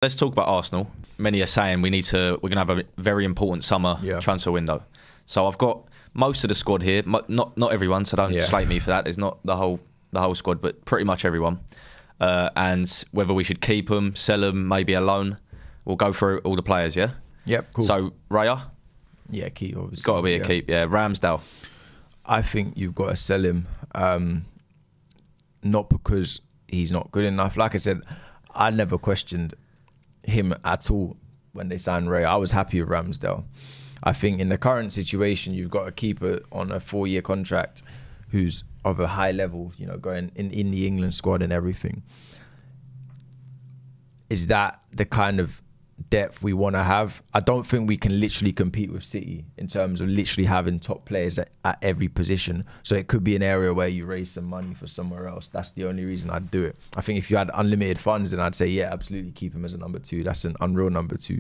Let's talk about Arsenal. Many are saying we're going to have a very important summer transfer window. So I've got most of the squad here. Not everyone, so don't slate me for that. It's not the whole squad, but pretty much everyone. And whether we should keep them, sell them, maybe a loan. We'll go through all the players, yeah? Yep, cool. So, Raya? Yeah, keep, obviously. Got to be a keep, yeah. Ramsdale? I think you've got to sell him. Not because he's not good enough. Like I said, I never questioned him at all when they signed Raya. I was happy with Ramsdale. I think in the current situation, you've got a keeper on a 4-year contract who's of a high level, going in the England squad and everything. Is that the kind of depth we want to have? I don't think we can literally compete with City in terms of literally having top players at every position. So it could be an area where you raise some money for somewhere else. That's the only reason I'd do it. I think if you had unlimited funds, then I'd say, yeah, absolutely keep him as a number 2. That's an unreal number 2.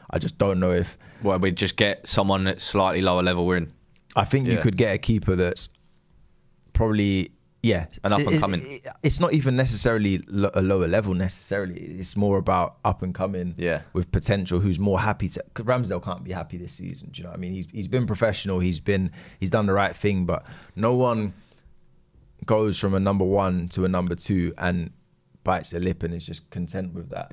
I just don't know if... Well, we'd just get someone at slightly lower level we're in. I think you could get a keeper that's probably... Yeah, an up and coming. It's not even necessarily a lower level necessarily. It's more about up and coming with potential. Who's more happy to? Cause Ramsdale can't be happy this season. Do you know what I mean? He's been professional. He's done the right thing. But no one goes from a number 1 to a number 2 and bites their lip and is just content with that.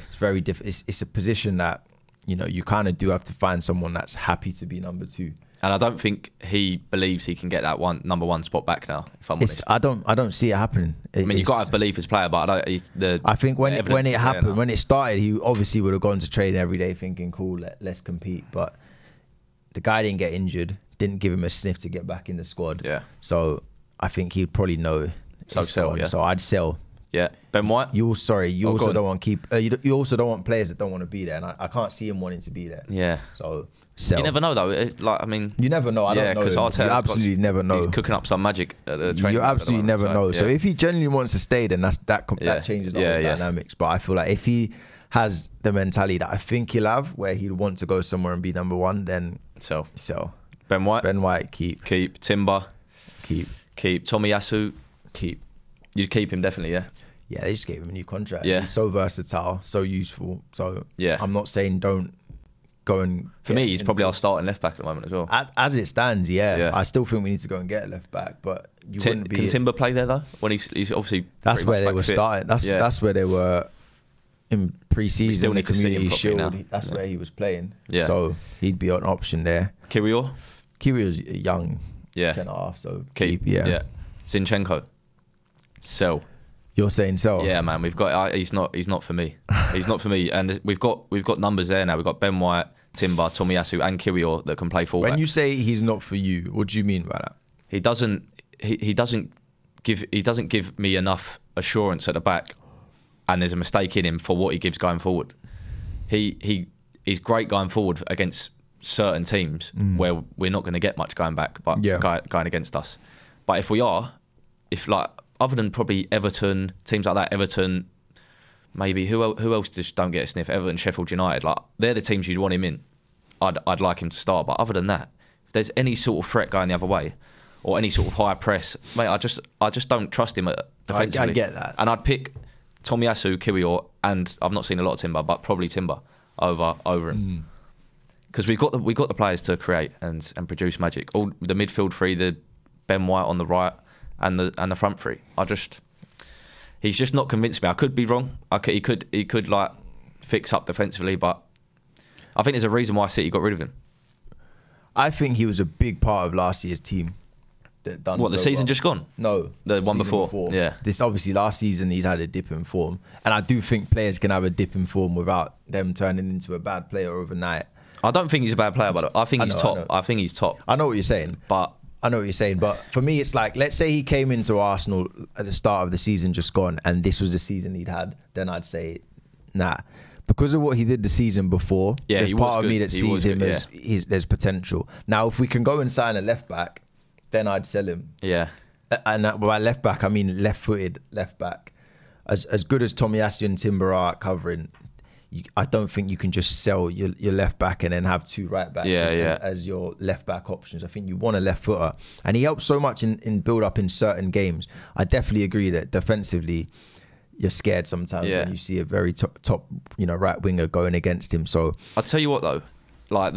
It's very different. It's a position that you kind of do have to find someone that's happy to be number 2. And I don't think he believes he can get that number 1 spot back now. If I'm honest, I don't see it happening. You've got to believe his player, but I think when it happened, when it started, he obviously would have gone to training every day, thinking, "Cool, let's compete." But the guy didn't get injured, didn't give him a sniff to get back in the squad. Yeah. So I think he'd probably know. So sell. Yeah. So I'd sell. Yeah. Ben White. You also don't want keep. You also don't want players that don't want to be there, and I can't see him wanting to be there. Yeah. So. Sell. You never know though. You never know. I don't know. Because you absolutely never know. He's cooking up some magic at the training. You absolutely never know. So if he genuinely wants to stay, then that changes the whole dynamics. But I feel like if he has the mentality that I think he'll have, where he'll want to go somewhere and be number 1, then sell. Ben White, keep. Timber, keep. Tomiyasu, keep. You'd keep him definitely, yeah. Yeah, they just gave him a new contract. Yeah. He's so versatile, so useful. So I'm not saying don't. For me, he's probably our starting left back at the moment as well. As it stands, I still think we need to go and get a left back, but you wouldn't be. Can Timber play there though? When he's obviously that's where they were starting. That's where they were in pre-season. The Community Shield. That's where he was playing. Yeah. So he'd be an option there. Kyrgios's young centre half, so keep. Yeah. Zinchenko, sell. You're saying sell? Yeah, man. We've got. He's not for me. He's not for me. And we've got numbers there now. We've got Ben White, Timber, Tomiyasu, and Kyrgios that can play fullback. When you say he's not for you, what do you mean by that? He doesn't give me enough assurance at the back, and there's a mistake in him for what he gives going forward. He's great going forward against certain teams where we're not going to get much going back, but going against us. But if other than probably Everton, teams like that, Everton, maybe who else just don't get a sniff? Everton, Sheffield United, they're the teams you'd want him in. I'd like him to start, but other than that, if there's any sort of threat going the other way, or any sort of high press, mate, I just don't trust him defensively. I get that, and I'd pick Tomiyasu, Kyrgios, and I've not seen a lot of Timber, but probably Timber over him, because we've got the players to create and produce magic. All the midfield 3, the Ben White on the right, and the front 3. He's just not convinced me. I could be wrong. He could fix up defensively, but I think there's a reason why City got rid of him. I think he was a big part of last year's team. The season just gone? No, the one before. Yeah. This obviously last season he's had a dip in form, and I do think players can have a dip in form without them turning into a bad player overnight. I don't think he's a bad player, but I think he's top. I think he's top. I know what you're saying, but for me, it's like, let's say he came into Arsenal at the start of the season just gone, and this was the season he'd had, then I'd say, nah. Because of what he did the season before, there's part of me that sees him as there's potential. Now, if we can go and sign a left back, then I'd sell him. Yeah. And by left back, I mean left-footed left back. As good as Tomiyasu and Timber are at covering, I don't think you can just sell your left back and then have 2 right backs as your left back options. I think you want a left footer, and he helps so much in build up in certain games. I definitely agree that defensively you're scared sometimes when you see a very top right winger going against him. So I'll tell you what though, like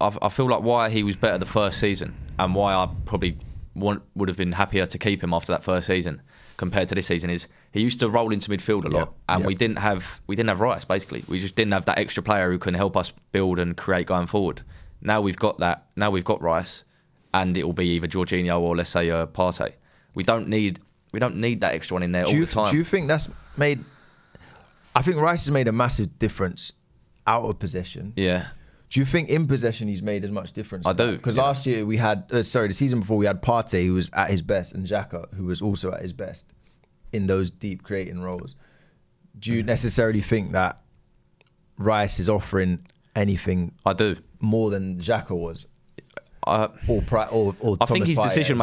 I feel like why he was better the first season and why I probably would have been happier to keep him after that first season compared to this season is he used to roll into midfield a lot, and we didn't have Rice. Basically, we just didn't have that extra player who can help us build and create going forward. Now we've got that. Now we've got Rice, and it will be either Jorginho or let's say Partey. We don't need that extra one in there all the time. Do you think that's made? I think Rice has made a massive difference out of possession. Yeah. Do you think in possession he's made as much difference? I do. Because last year we had, the season before we had Partey who was at his best and Xhaka who was also at his best in those deep creating roles. Do you necessarily think that Rice is offering anything? I do. More than Xhaka was? I think his decision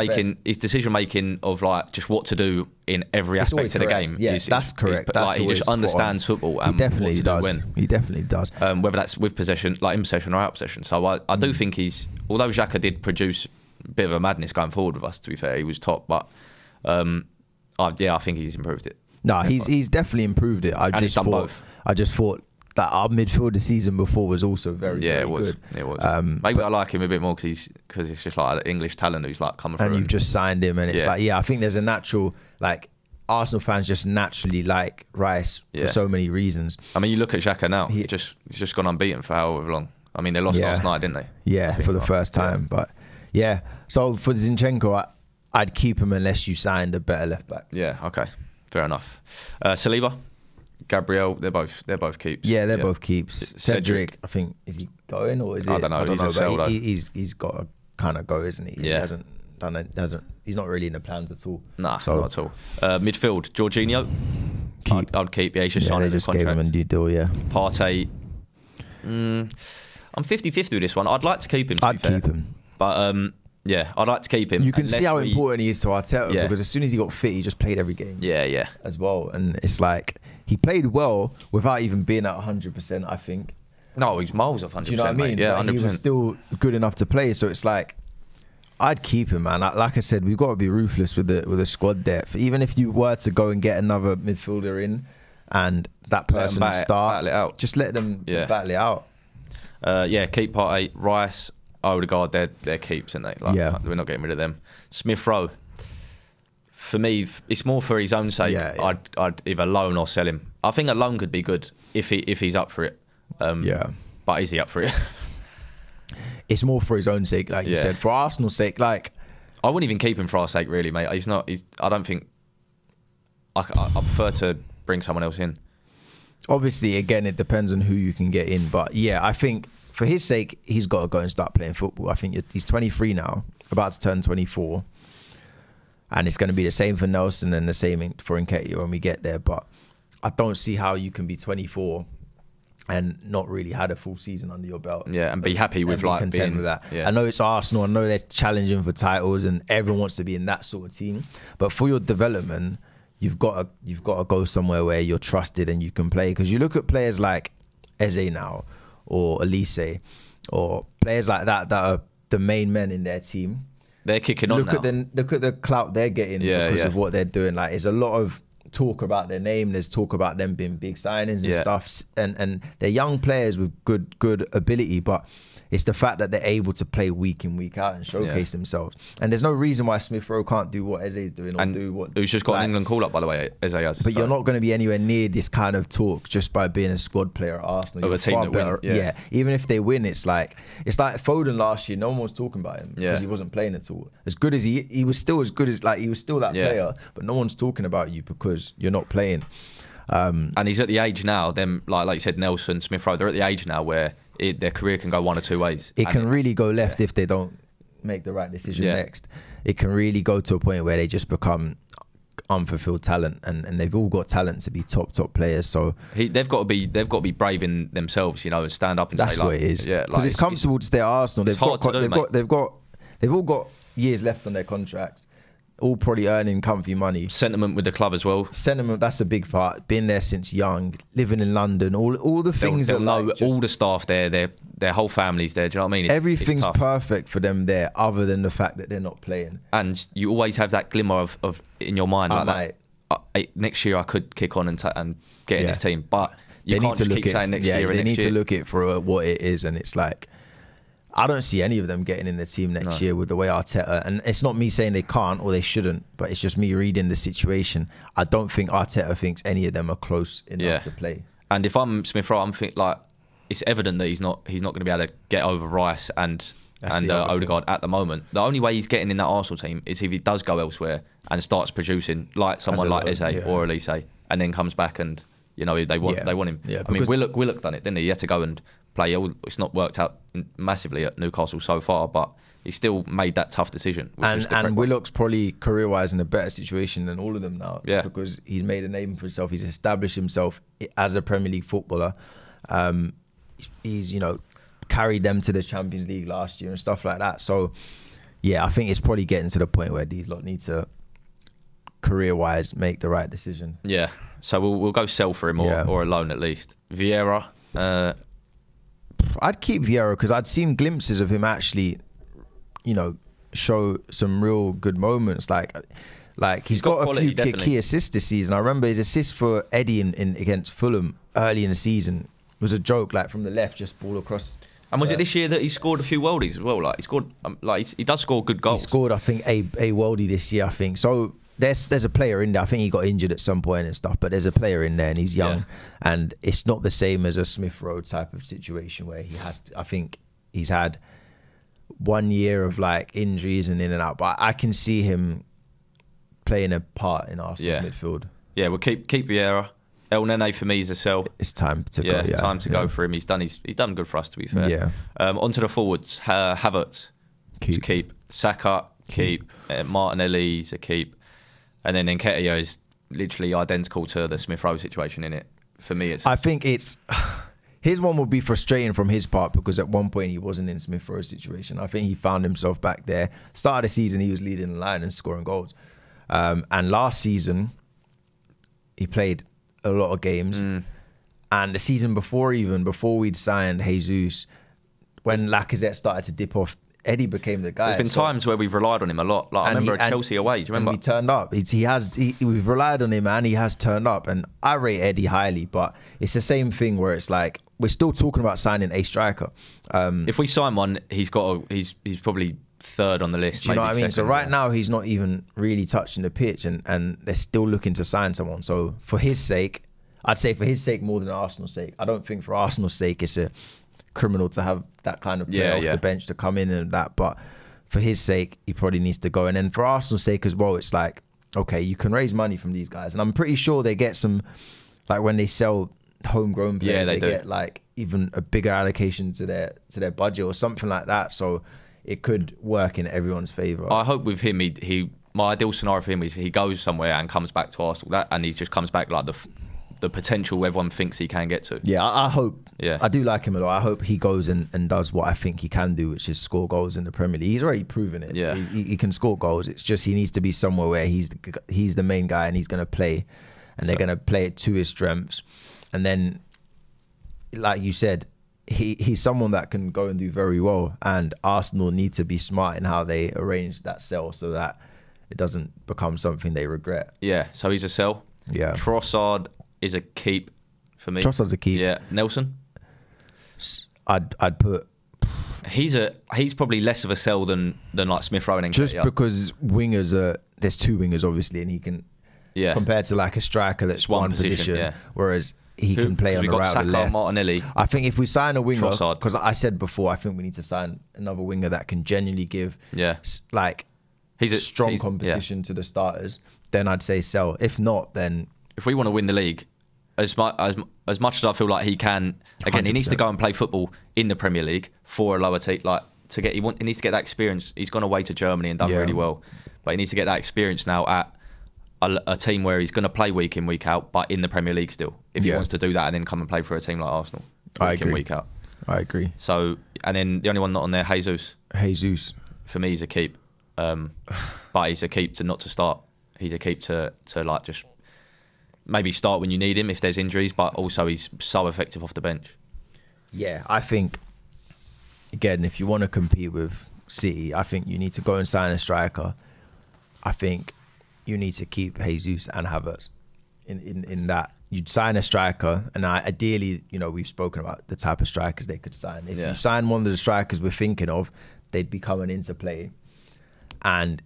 making of like just what to do in every aspect of the game. Yeah, that's correct. Like he just understands football and what to do when. He definitely does. Whether that's with possession, like in possession or out of possession. So I do think although Xhaka did produce a bit of a madness going forward with us. To be fair, he was top, but I think he's improved it. No, he's definitely improved it. I just thought that our midfield the season before was also very good. It was. Maybe I like him a bit more because it's just like an English talent who's like coming through. And you've just signed him, and it's I think there's a natural like Arsenal fans just naturally like Rice for so many reasons. I mean, you look at Xhaka now; he's just gone unbeaten for however long. I mean, they lost last night, didn't they? Yeah, for the first time. But so for Zinchenko, I'd keep him unless you signed a better left back. Yeah. Okay. Fair enough. Saliba. Gabriel, they're both keeps. Yeah, they're both keeps. Cedric, I think, is he going or is it? I don't know. He's got to kind of go, isn't he? Yeah. He hasn't done it. He's not really in the plans at all. Nah, not at all. Midfield, Jorginho. I'd keep. Yeah, he's just signing a contract. Gave him a new deal. Yeah. Partey. I'm 50-50 with this one. I'd like to keep him. I'd keep him. But I'd like to keep him. You can see how important he is to Arteta because as soon as he got fit, he just played every game. Yeah. As well, and it's like he played well without even being at 100%. I think. No, he's miles off 100%. Do you know what I mean? Yeah, 100%. He was still good enough to play, so it's like I'd keep him, man. Like I said, we've got to be ruthless with the squad depth. Even if you were to go and get another midfielder in, and that person battle it out. Just let them battle it out. Keep Partey, Rice. Odegaard, they're keeps, aren't they? Like, we're not getting rid of them. Smith Rowe. For me, it's more for his own sake. I'd either loan or sell him. I think a loan could be good if he's up for it. But is he up for it? It's more for his own sake, like you said. For Arsenal's sake, like I wouldn't even keep him for our sake, really, mate. I don't think. I prefer to bring someone else in. Obviously, again, it depends on who you can get in. But I think for his sake, he's got to go and start playing football. I think he's 23 now, about to turn 24. And it's going to be the same for Nelson and the same for Nketiah when we get there. But I don't see how you can be 24 and not really had a full season under your belt. Yeah, and be happy with like content with that. Yeah. I know it's Arsenal. I know they're challenging for titles and everyone wants to be in that sort of team. But for your development, you've got to go somewhere where you're trusted and you can play. Because you look at players like Eze now or Elise or players like that are the main men in their team. They're kicking on now. Look at the clout they're getting because of what they're doing. Like, there's a lot of talk about their name. There's talk about them being big signings and stuff. And they're young players with good ability, but it's the fact that they're able to play week in, week out and showcase themselves. And there's no reason why Smith Rowe can't do what Eze is doing or do what... Who's just got an England call-up, by the way, Eze has. But you're not going to be anywhere near this kind of talk just by being a squad player at Arsenal. Of a team that win. Even if they win, it's like Foden last year, no one was talking about him because he wasn't playing at all. As good as he was still as good as, like, he was still that player, but no one's talking about you because you're not playing. And he's at the age now, them like you said, Nelson, Smith Rowe, they're at the age now where their career can go one or two ways. It can really go left if they don't make the right decision next. It can really go to a point where they just become unfulfilled talent, and they've all got talent to be top players. So they've got to be brave in themselves, and stand up and that's say, what it is. Yeah, because it's comfortable to stay at Arsenal. They've all got years left on their contracts. All probably earning comfy money. Sentiment with the club as well. Sentiment, that's a big part. Been there since young, living in London, all the things they'll know all the staff there, their whole family's there. Do you know what I mean? Everything's perfect for them there, other than the fact that they're not playing. And you always have that glimmer of in your mind, next year I could kick on and get in this team, but you can't just keep saying next year. They need to look at it for what it is, and it's like, I don't see any of them getting in the team next year with the way Arteta, and it's not me saying they can't or they shouldn't, but it's just me reading the situation. I don't think Arteta thinks any of them are close enough to play. And if I'm Smith Rowe, I'm thinking like it's evident that he's not going to be able to get over Rice and Odegaard at the moment. The only way he's getting in that Arsenal team is if he does go elsewhere and starts producing like someone like Eze or Elise, and then comes back and they want him. Yeah, I mean, Willock done it, didn't he? He had to go and play. It's not worked out massively at Newcastle so far, but he still made that tough decision. And Willock's probably career-wise in a better situation than all of them now. Yeah, because he's made a name for himself. He's established himself as a Premier League footballer. He's carried them to the Champions League last year and stuff like that. So yeah, I think it's probably getting to the point where these lot need to career-wise make the right decision. Yeah. So we'll go sell for him or a loan at least. Vieira. I'd keep Vieira because I'd seen glimpses of him actually, show some real good moments. Like he's got quality, a few key assists this season. I remember his assist for Eddie in against Fulham early in the season was a joke, like from the left, just ball across. And was it this year that he scored a few worldies as well? Like he scored, he does score good goals. He scored, I think, a worldie this year. I think so. There's a player in there. I think he got injured at some point and stuff, but there's a player in there and he's young, and it's not the same as a Smith Rowe type of situation where he has to, I think he's had 1 year of like injuries and in and out, but I can see him playing a part in Arsenal's midfield. Yeah, we'll keep Vieira. El Nene for me is a sell. It's time to go. Yeah, time to go for him. He's done good for us, to be fair. Yeah. Onto the forwards. Havertz, keep. Saka, keep. Martinelli's a keep. And then Nketiah is literally identical to the Smith Rowe situation in it. For me, I think it's his one would be frustrating from his part because at one point he wasn't in Smith Rowe's situation. I think he found himself back there. Start of the season, he was leading the line and scoring goals. And last season, he played a lot of games. And the season before we'd signed Jesus, when Lacazette started to dip off, Eddie became the guy. There's been times where we've relied on him a lot. Like I remember at Chelsea away. Do you remember? He turned up. We've relied on him and he has turned up. And I rate Eddie highly, but it's the same thing where it's like we're still talking about signing a striker. If we sign one, he's probably third on the list. Do you know what I mean? So right now he's not even really touching the pitch, and they're still looking to sign someone. So for his sake, I'd say for his sake more than Arsenal's sake. I don't think for Arsenal's sake it's a criminal to have that kind of player off the bench to come in and that, but for his sake he probably needs to go. And then for Arsenal's sake as well, it's like, okay, you can raise money from these guys, and I'm pretty sure they get some, like when they sell homegrown players, they get like even a bigger allocation to their budget or something like that, so it could work in everyone's favour. I hope with him, my ideal scenario for him is he goes somewhere and comes back to Arsenal, and he just comes back like the potential everyone thinks he can get to. Yeah, I hope. Yeah, I do like him a lot. I hope he goes and does what I think he can do, which is score goals in the Premier League. He's already proven it. Yeah, he can score goals. It's just he needs to be somewhere where he's the main guy and he's going to play, and they're going to play it to his strengths. And then, like you said, he's someone that can go and do very well. And Arsenal need to be smart in how they arrange that sell so that it doesn't become something they regret. Yeah, so he's a sell. Yeah, Trossard is a keep for me. Trossard's a keep. Yeah, Nelson. I'd put. He's probably less of a sell than like Smith Rowe and Nketiah. Just because wingers there's two wingers obviously, and he can compared to like a striker that's one position whereas he can play on the right or the left. Martinelli. I think if we sign a winger, because I said before, I think we need to sign another winger that can genuinely give like he's a strong competition to the starters. Then I'd say sell. If not, then if we want to win the league, as much as I feel like he can, again, 100%. He needs to go and play football in the Premier League for a lower team. Like he needs to get that experience. He's gone away to Germany and done really well, but he needs to get that experience now at a team where he's going to play week in, week out, but in the Premier League still. If he wants to do that and then come and play for a team like Arsenal, week in, week out. I agree. So, and then the only one not on there, Jesus. For me, he's a keep, but he's a keep not to start. He's a keep to like just maybe start when you need him if there's injuries, but also he's so effective off the bench. Yeah, I think, again, if you want to compete with City, I think you need to go and sign a striker. I think you need to keep Jesus and Havertz. in that you'd sign a striker, and ideally, you know, we've spoken about the type of strikers they could sign. If you sign one of the strikers we're thinking of, they'd be coming into play, and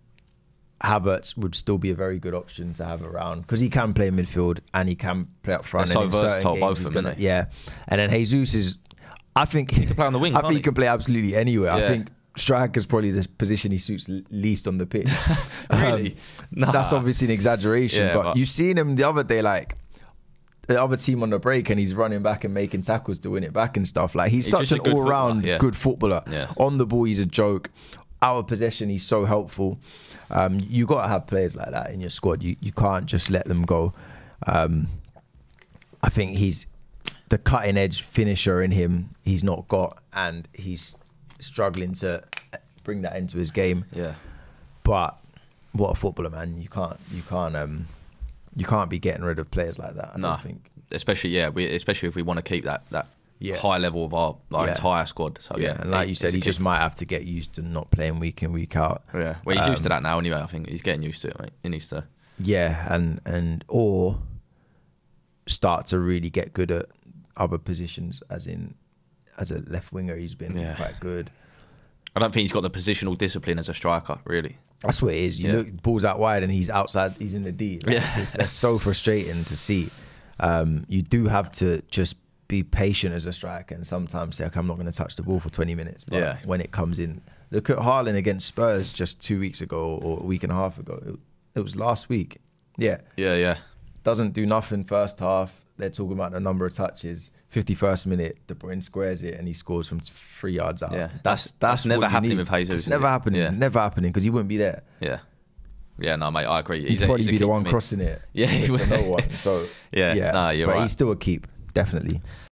Havertz would still be a very good option to have around because he can play midfield and he can play up front. They're so versatile, both of them, isn't yeah. And then Jesus is, I think he can play on the wing. I think he can play absolutely anywhere. Yeah. I think striker's probably the position he suits least on the pitch. Really? That's obviously an exaggeration, Yeah, but you've seen him the other day, like the other team on the break, and he's running back and making tackles to win it back and stuff. Like he's such an all-round good footballer. Yeah. On the ball, he's a joke. Out of possession, he's so helpful. You got to have players like that in your squad. You can't just let them go. I think he's the cutting edge finisher in him. He's not got, and he's struggling to bring that into his game. Yeah. But what a footballer, man! You can't be getting rid of players like that. I don't think. Especially if we want to keep that high level of our entire squad. So and like you said, he just might have to get used to not playing week in, week out. Yeah, well, he's used to that now anyway. I think he's getting used to it, mate. He needs to. Yeah, and or start to really get good at other positions, as a left winger, he's been quite good. I don't think he's got the positional discipline as a striker, really. That's what it is. You look, ball's out wide and he's outside, he's in the D. Like, that's so frustrating to see. You do have to just be patient as a striker and sometimes say, okay, I'm not going to touch the ball for 20 minutes. But when it comes in, look at Haaland against Spurs just 2 weeks ago or a week and a half ago. It was last week. Yeah. Doesn't do nothing first half. They're talking about the number of touches. 51st minute, De Bruyne squares it and he scores from 3 yards out. Yeah, that's never happening with Jesus. It's never happening. Yeah. Never happening because he wouldn't be there. Yeah, no, mate, I agree. He'd probably be the one crossing it. Yeah, he would. No one. So you're right. But he's still a keep, definitely.